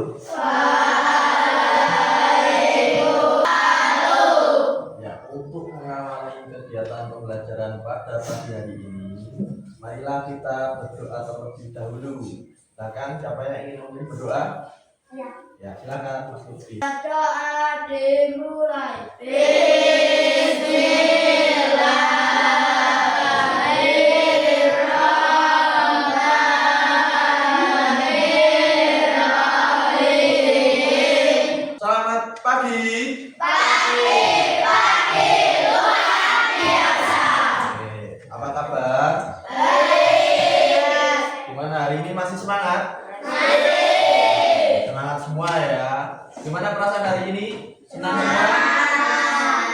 Ya, untuk mengawali kegiatan pembelajaran pada pagi hari ini, marilah kita berdoa terlebih dahulu. Silakan, siapa yang ingin memimpin berdoa? Ya, silakan Mas Lutfi. Doa dimulai. Selamat pagi. Oke, apa kabar? Gimana hari ini, masih semangat? Semangat semua ya. Gimana perasaan hari ini? Senang semua?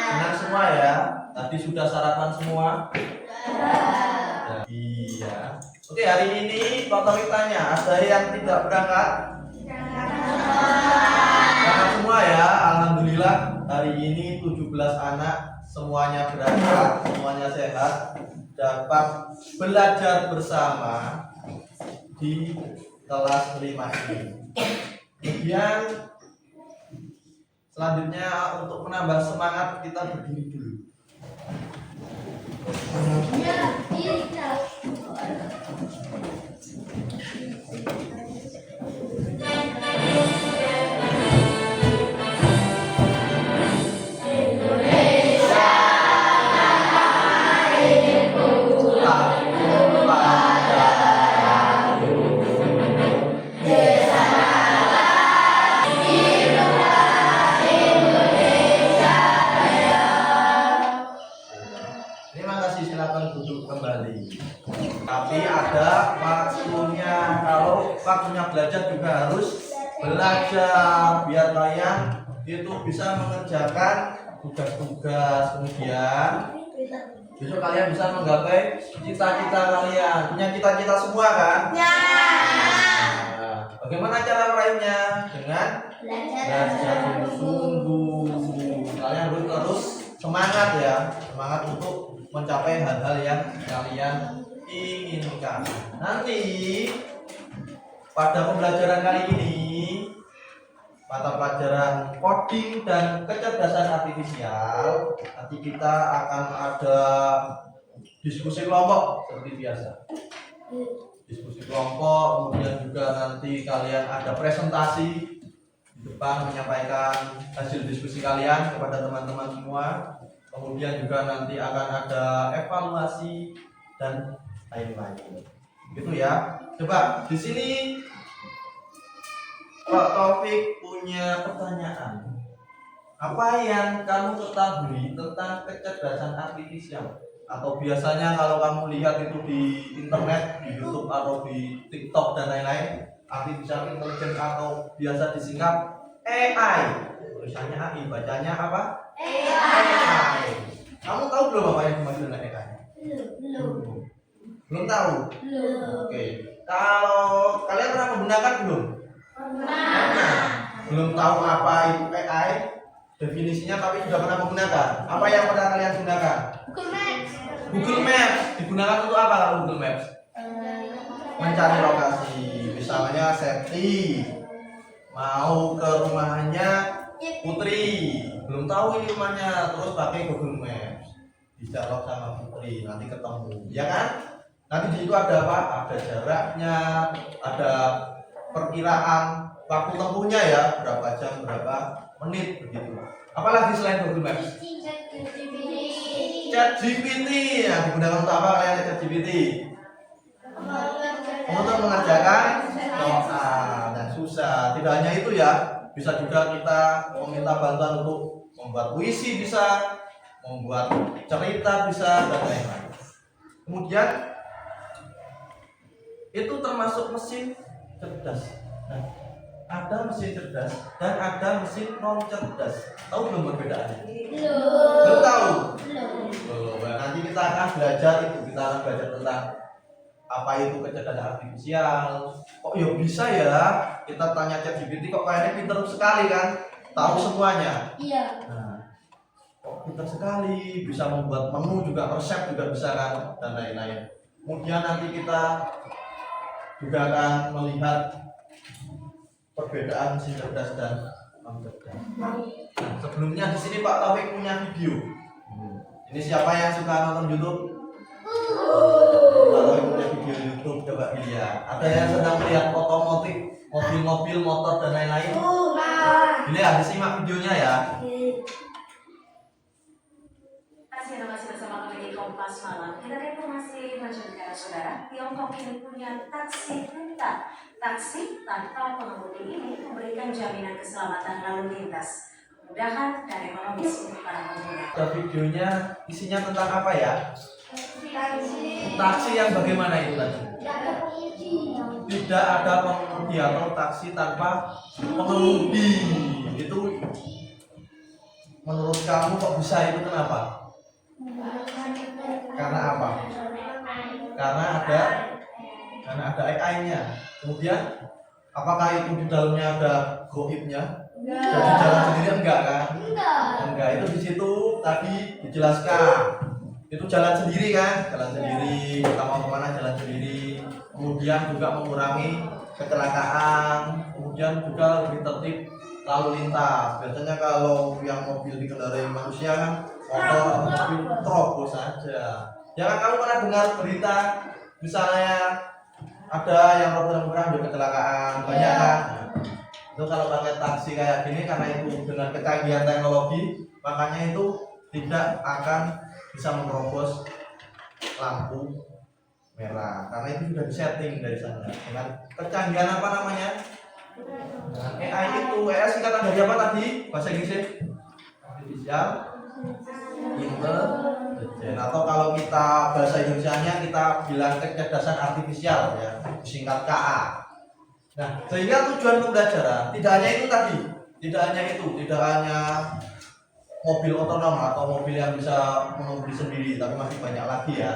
Senang semua ya. Tadi sudah sarapan semua? Iya. Oke, hari ini otoritasnya ada yang tidak berangkat? Berangkat semua ya. Alhamdulillah hari ini 17 anak semuanya berangkat, semuanya sehat, dapat belajar bersama di kelas 5 ini. Kemudian selanjutnya untuk menambah semangat kita berdiri dulu. Terima kasih, silakan duduk kembali. Tapi ada waktunya, kalau waktunya belajar juga harus belajar biar kalian itu bisa mengerjakan tugas-tugas. Kemudian besok kalian bisa menggapai cita-cita kalian. Punya cita-cita semua kan? Ya. Nah, bagaimana cara meraihnya? Dengan belajar sungguh-sungguh. Kalian harus terus semangat ya, semangat untuk mencapai hal-hal yang kalian inginkan. Nanti pada pembelajaran kali ini, mata pelajaran coding dan kecerdasan artifisial, nanti kita akan ada diskusi kelompok seperti biasa. Diskusi kelompok, kemudian juga nanti kalian ada presentasi di depan menyampaikan hasil diskusi kalian kepada teman-teman semua. Kemudian juga nanti akan ada evaluasi dan lain-lain. Gitu ya. Coba di sini Pak Taufik punya pertanyaan. Apa yang kamu ketahui tentang kecerdasan artifisial? Atau biasanya kalau kamu lihat itu di internet, di YouTube atau di TikTok dan lain-lain, artificial intelligence atau biasa disingkat AI. Tulisannya AI, bacanya apa? AI. Kamu tahu belum apa yang dimaksud dengan AI? Belum tahu? Oke. Kalau kalian pernah menggunakan belum? Pernah. Belum tahu apa itu AI? Definisinya tapi sudah pernah menggunakan. Apa yang pernah kalian gunakan? Google Maps. Digunakan untuk apa kalau Google Maps? Mencari lokasi. Misalnya Septi mau ke rumahnya Putri, belum tahu ini rumahnya, terus pakai Google Maps, dialog sama Putri, nanti ketemu, ya kan? Nanti di situ ada apa? Ada jaraknya, ada perkiraan waktu tempuhnya ya, berapa jam, berapa menit, begitu. Apalagi selain Google Maps? ChatGPT. Nah, digunakan untuk apa kalian ChatGPT? Untuk mengerjakan soal yang susah. Tidak hanya itu ya, bisa juga kita meminta bantuan untuk membuat puisi bisa, membuat cerita bisa, dan lain-lain. Kemudian itu termasuk mesin cerdas. Nah, ada mesin cerdas dan ada mesin non cerdas. Tahu belum perbedaannya? Belum tahu? Belum. Nah, nanti kita akan belajar itu, kita akan belajar tentang apa itu kecerdasan artifisial. Kok ya bisa ya kita tanya ChatGPT, kok kayaknya pintar sekali kan, tahu semuanya. Iya. Nah, kok pintar sekali, bisa membuat menu juga, resep juga bisa kan, dan lain-lain. Kemudian nanti kita juga akan melihat perbedaan mesin cerdas dan non cerdas. Nah, sebelumnya di sini Pak Taufik punya video. Ini siapa yang suka nonton YouTube? Pak Taufik punya video YouTube, coba dilihat. Ada yang sedang melihat otomotif, mobil-mobil, motor dan lain-lain? Dilihat, disimak videonya ya. Masih bersama kami di Kompas Malam. Kita ke informasi mancanegara, saudara. Tiongkok ini punya taksi pintar. Taksi tanpa pengemudi ini memberikan jaminan keselamatan lalu lintas, kemudahan dan ekonomis untuk para pengguna. Videonya isinya tentang apa ya? Taksi yang bagaimana itu tadi? Tidak ada pengemudi atau taksi tanpa pengemudi. Itu menurut kamu kok bisa itu kenapa? Karena apa? Karena ada AI-nya. Kemudian apakah itu di dalamnya ada goibnya? Jadi jalan sendiri enggak kan? Enggak, itu di situ tadi dijelaskan. Itu jalan sendiri kan? Jalan sendiri, kita mau kemana jalan sendiri. Kemudian juga mengurangi kecelakaan. Kemudian juga lebih tertib lalu lintas. Biasanya kalau yang mobil dikendarai manusia kan motor atau mobil terobos saja. Jangan kamu pernah dengar berita misalnya ada yang berperang kecelakaan banyak kan? Itu kalau pakai taksi kayak gini karena itu dengan kecanggihan teknologi makanya itu tidak akan bisa menerobos lampu merah karena itu sudah disetting dari sana dengan kecanggihan apa namanya? Dengan AI itu. AI singkatan dari apa tadi? Bahasa Inggrisnya? Artificial Intelligence, atau kalau kita bahasa Indonesianya kita bilang kecerdasan artifisial ya, singkat KA. Nah, sehingga tujuan pembelajaran tidak hanya itu tadi, tidak hanya mobil otonom atau mobil yang bisa mengemudi sendiri, tapi masih banyak lagi ya.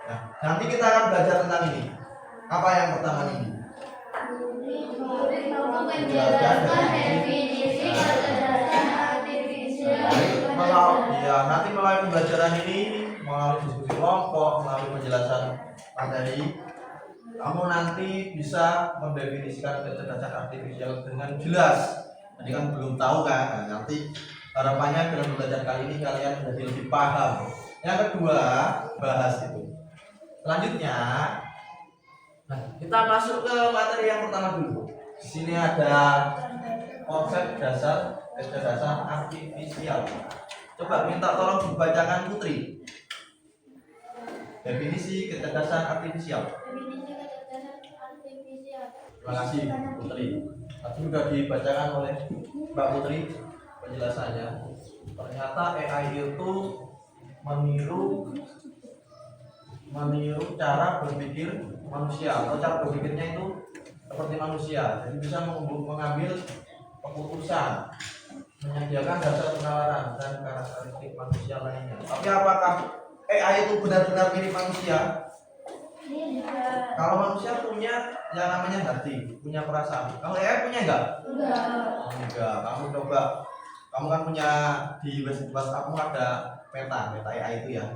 Nah, nanti kita akan belajar tentang ini. Apa yang pertama ini? Nanti melalui pembelajaran ini, melalui diskusi kelompok, melalui penjelasan materi, kamu nanti bisa mendefinisikan kecerdasan artifisial dengan jelas. Jadi kan belum tahu kan? Nah, nanti harapannya dengan belajar kali ini kalian menjadi lebih paham. Yang kedua, bahas itu. Selanjutnya, nah, kita masuk ke materi yang pertama dulu. Di sini ada konsep dasar kecerdasan artifisial. Coba minta tolong dibacakan Putri. Definisi kecerdasan artifisial. Terima kasih Putri. Tadi sudah dibacakan oleh Mbak Putri penjelasannya. Ternyata AI itu meniru cara berpikir manusia atau cara berpikirnya itu seperti manusia. Jadi bisa mengambil keputusan, menyediakan dasar penalaran dan karakteristik manusia lainnya. Tapi apakah AI itu benar-benar mirip manusia? Kalau manusia punya yang namanya hati, punya perasaan. Kalau AI punya enggak? Enggak. Kamu kan punya di WhatsAppmu ada meta AI itu ya.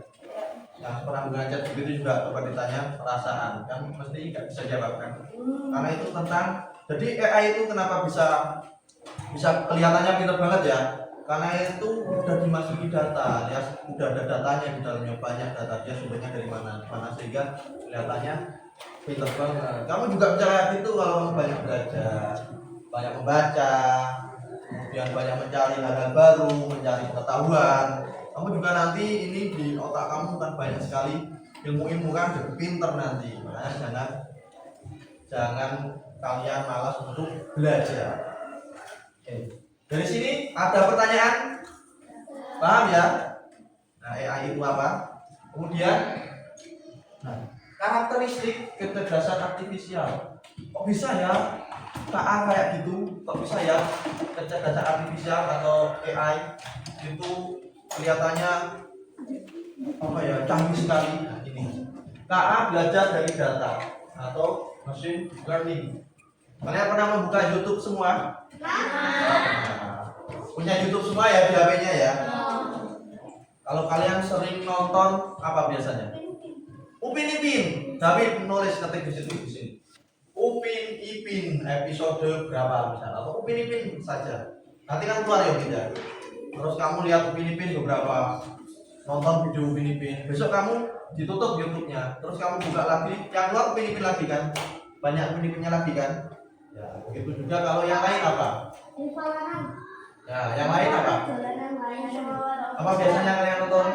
Yang pernah belajar begitu juga coba ditanya perasaan, kan mesti nggak bisa jawab kan? Karena itu tentang, jadi AI itu kenapa bisa kelihatannya pintar banget ya? Karena itu udah dimasuki data, ya udah ada datanya di dalamnya, banyak data, dia sumbernya dari mana sehingga kelihatannya pintar banget. Kamu juga bisa kayak gitu kalau kamu banyak belajar, banyak membaca, kemudian banyak mencari hal-hal baru, mencari pengetahuan. Kamu juga nanti ini di otak kamu kan banyak sekali ilmu-ilmu kan, jadi pintar nanti. Makanya jangan kalian malas untuk belajar. Oke. Dari sini ada pertanyaan, paham ya? Nah, AI itu apa? Kemudian, karakteristik kecerdasan artifisial. Kok bisa ya? KA kayak gitu, kok bisa ya? Kecerdasan artifisial atau AI itu kelihatannya apa ya? Canggih sekali. Nah, ini KA belajar dari data atau machine learning. Kalian pernah membuka YouTube semua? Punya YouTube semua ya di HP-nya ya? Kalau kalian sering nonton apa biasanya? Upin Ipin. David nulis ketik di sini. Upin Ipin episode berapa misalnya, atau Upin Ipin saja. Nanti kan keluar ya tidak. Terus kamu lihat Upin Ipin beberapa, nonton video Upin Ipin. Besok kamu ditutup YouTube-nya, terus kamu buka lagi, yang keluar Upin Ipin lagi kan, banyak Upin Ipinnya lagi kan. Ya, begitu juga kalau yang lain apa? Ya, yang lain apa? Apa biasanya kalian nonton?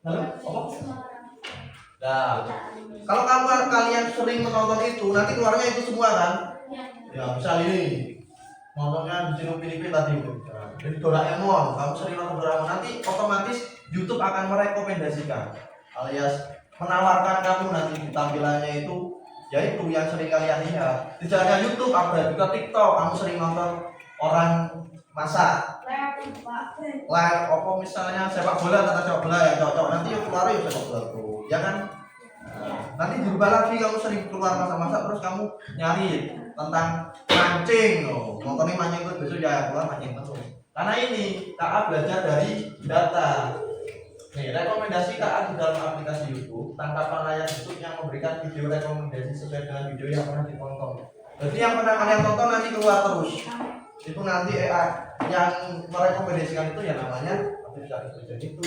Halo? Apa? Nah, kalau kalian sering menonton itu, nanti keluarnya itu semua kan? Ya, misal ini nontonnya di Upin Ipin tadi itu. Jadi Doraemon, kamu sering nonton Doraemon, nanti otomatis YouTube akan merekomendasikan alias menawarkan kamu nanti di tampilannya itu yaitu yang sering kalian lihat. Tidak hanya YouTube, ada juga TikTok. Kamu sering nonton orang masak, live, apa misalnya sepak bola, tentang sepak bola ya cocok. Nanti yuk keluar yuk sepak bola tuh, ya kan? Nanti dirubah lagi, kamu sering keluar masak-masak terus kamu nyari tentang mancing, nontonnya mancing terus besok ya keluar mancing terus. Karena ini KA belajar dari data. Nih, rekomendasi KA di dalam aplikasi YouTube, tangkapan layar YouTube yang memberikan video rekomendasi sesuai dengan video yang pernah ditonton. Jadi yang pernah kalian tonton nanti keluar terus. Itu nanti AI yang merekomendasikan itu ya namanya aplikasi kerja itu.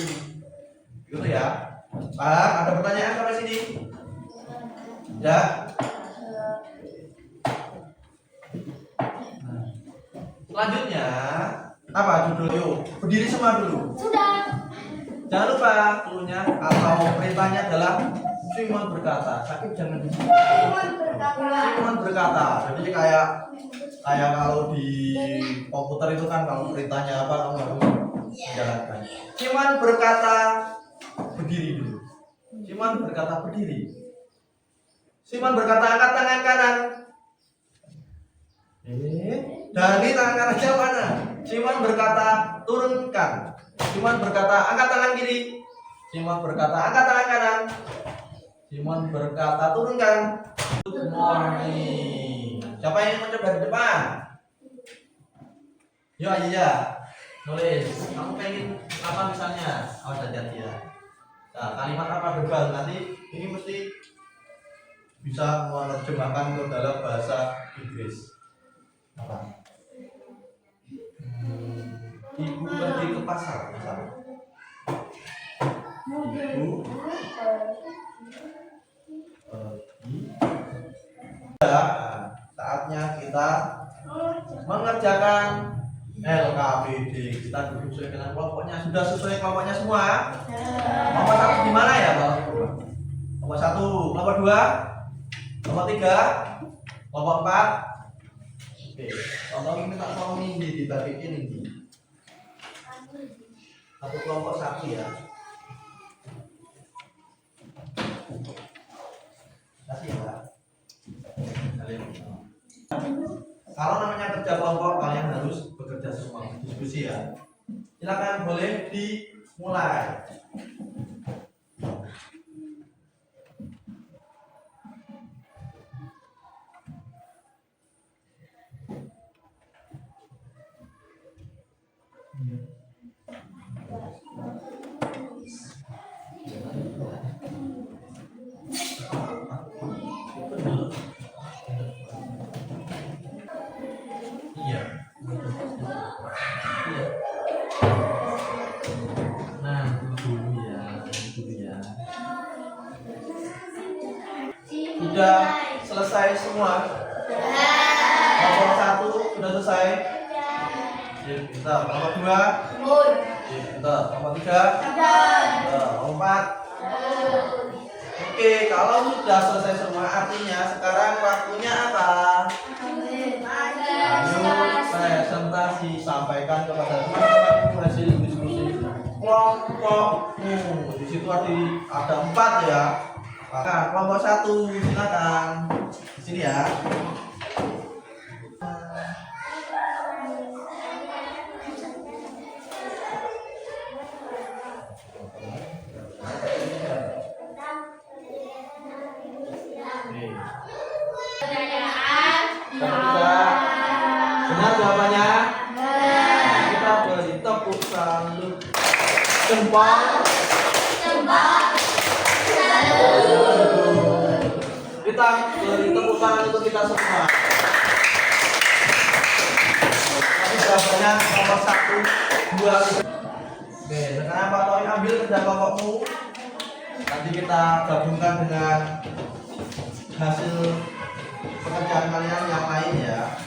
Gitu ya. Paham? Ada pertanyaan sampai sini? Ya. Selanjutnya apa judul yuk? Berdiri semua dulu. Sudah. Jangan lupa cluenya atau perintahnya adalah Simon berkata. Sakit jangan di sini. Simon berkata. Jadi kayak kalau di komputer itu kan kalau perintahnya apa kamu harus menjalankan. Simon berkata berdiri dulu. Simon berkata berdiri. Simon berkata angkat tangan kanan. Dari tangan kanannya mana? Simon berkata turunkan. Simon berkata angkat tangan kiri. Simon berkata angkat tangan kanan. Simon berkata turunkan. Good morning. Siapa yang mencoba di depan? Yo iya. Nulis. Kamu pengen apa misalnya? Awas hati-hati ya. Nah, kalimat apa berbal nanti ini mesti bisa menerjemahkan ke dalam bahasa Inggris. Apa? Ibu pergi ke pasar misalnya. Ibu pergi. Saatnya kita mengerjakan LKPD. Kita duduk sesuai dengan kelompoknya. Sudah sesuai kelompoknya semua? Kelompok satu di mana ya, Bang? Kelompok satu, kelompok dua, kelompok tiga, kelompok empat. Oke, kalau ini tak mau ini dibagiin ini. Satu kelompok satu ya. Kasih ya, Pak. Kalau namanya kerja kelompok, kalian harus bekerja semua, diskusi ya. Silakan boleh dimulai. Iya. Nah, dulu ya, dulu ya. Sudah selesai semua? Kelompok satu sudah selesai? Kita kelompok dua? Kita kelompok tiga? Kelompok empat? Oke, kalau sudah selesai semua artinya sekarang waktunya apa? Ayo presentasi, sampaikan kepada teman-teman hasil diskusi kelompokmu. Di situ ada 4 ya. Maka kelompok 1 silakan di sini ya. Benar jawabannya? Kita beri tepuk salut. Jempol. Kita kita semua. Tapi jawabannya nomor 1, 2, 3. Oke, sekarang Pak Toy ambil kerja kelompokmu. Nanti kita gabungkan dengan hasil pekerjaan kalian yang lain ya.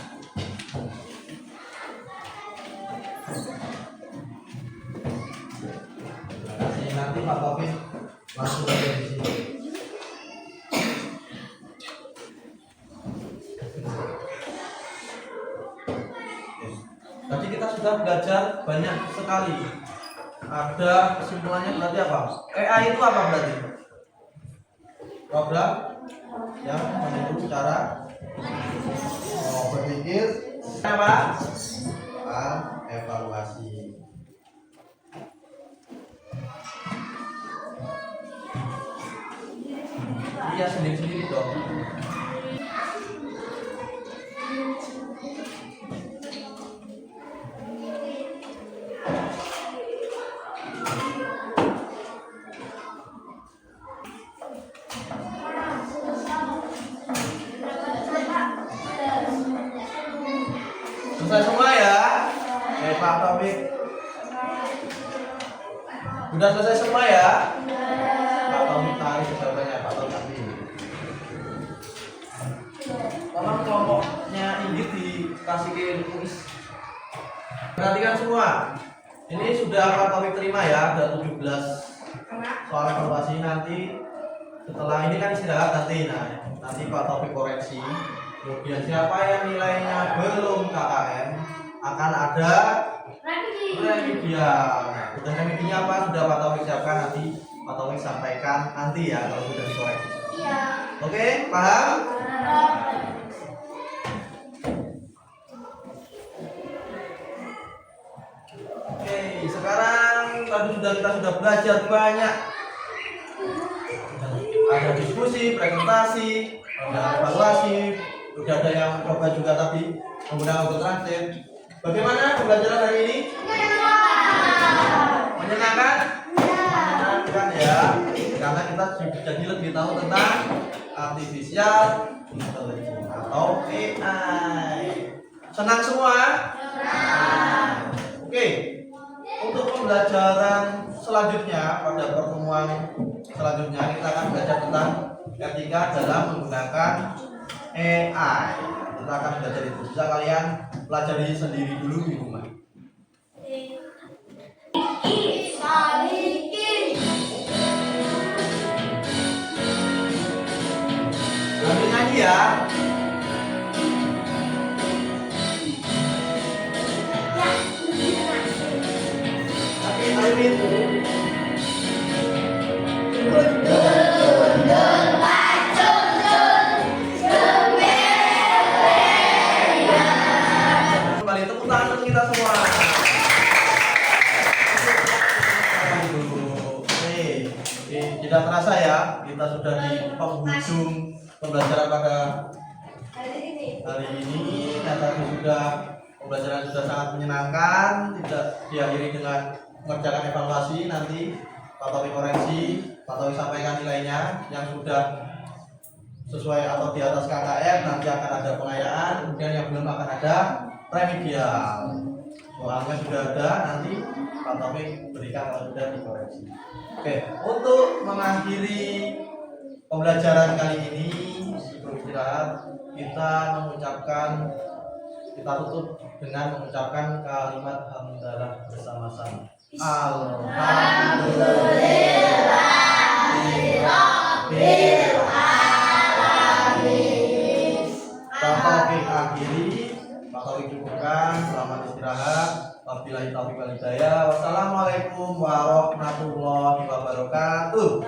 Nanti Pak Taufik langsung aja di sini. Tadi kita sudah belajar banyak sekali. Ada kesimpulannya berarti apa? AI itu apa berarti? Program yang meniru cara berpikir apa? Evaluasi. Iya sendiri-sendiri dong. Selesai semua ya? Pak Taufik. Sudah selesai semua ya? Pak Taufik tarik jawabannya Pak Taufik. Tolong kelompoknya Inggit dikasihin kuis. Perhatikan semua. Ini sudah Pak Taufik terima ya, ada 17 soal evaluasi. Nanti setelah ini kan istirahat nanti. Nanti Pak Taufik koreksi. Kemudian siapa yang nilainya belum KKM akan ada remedial. Sudah remedinya apa? Sudah Pak Taufik siapkan, nanti Pak Taufik sampaikan nanti ya kalau sudah dikoreksi. Iya. Oke, paham? Oke, sekarang tadi kita sudah belajar banyak. Ada diskusi, presentasi, ada evaluasi, sudah ada yang coba juga tadi menggunakan Google Translate. Bagaimana pembelajaran hari ini? Menyenangkan? Menyenangkan ya, karena kita jadi lebih tahu tentang artificial intelligence atau AI. Senang semua? Oke. Untuk pembelajaran selanjutnya pada pertemuan selanjutnya kita akan belajar tentang etika dalam menggunakan AI. Kita akan belajar itu. Bisa kalian pelajari sendiri dulu di rumah. Sambil nyanyi ya. Kembali tepuk tangan untuk kita semua. Tidak terasa ya, kita sudah di penghujung pembelajaran pada hari ini. Nyatanya sudah pembelajaran sudah sangat menyenangkan, tidak diakhiri dengan mengerjakan evaluasi. Nanti Pak Taufik koreksi, Pak Taufik sampaikan nilainya yang sudah sesuai atau di atas KKM. Nanti akan ada pengayaan, kemudian yang belum akan ada remedial. Soalnya sudah ada, nanti Pak Taufik berikan kalau sudah dikoreksi. Oke, untuk mengakhiri pembelajaran kali ini sebelum istirahat, kita tutup dengan mengucapkan kalimat hamdalah bersama-sama. Alhamdulillahirrahmanirrahim. Pak Taufik akhiri, Pak Taufik cukupkan. Selamat istirahat. Wabillahi taufiq wal hidayah. Wassalamualaikum warahmatullahi wabarakatuh.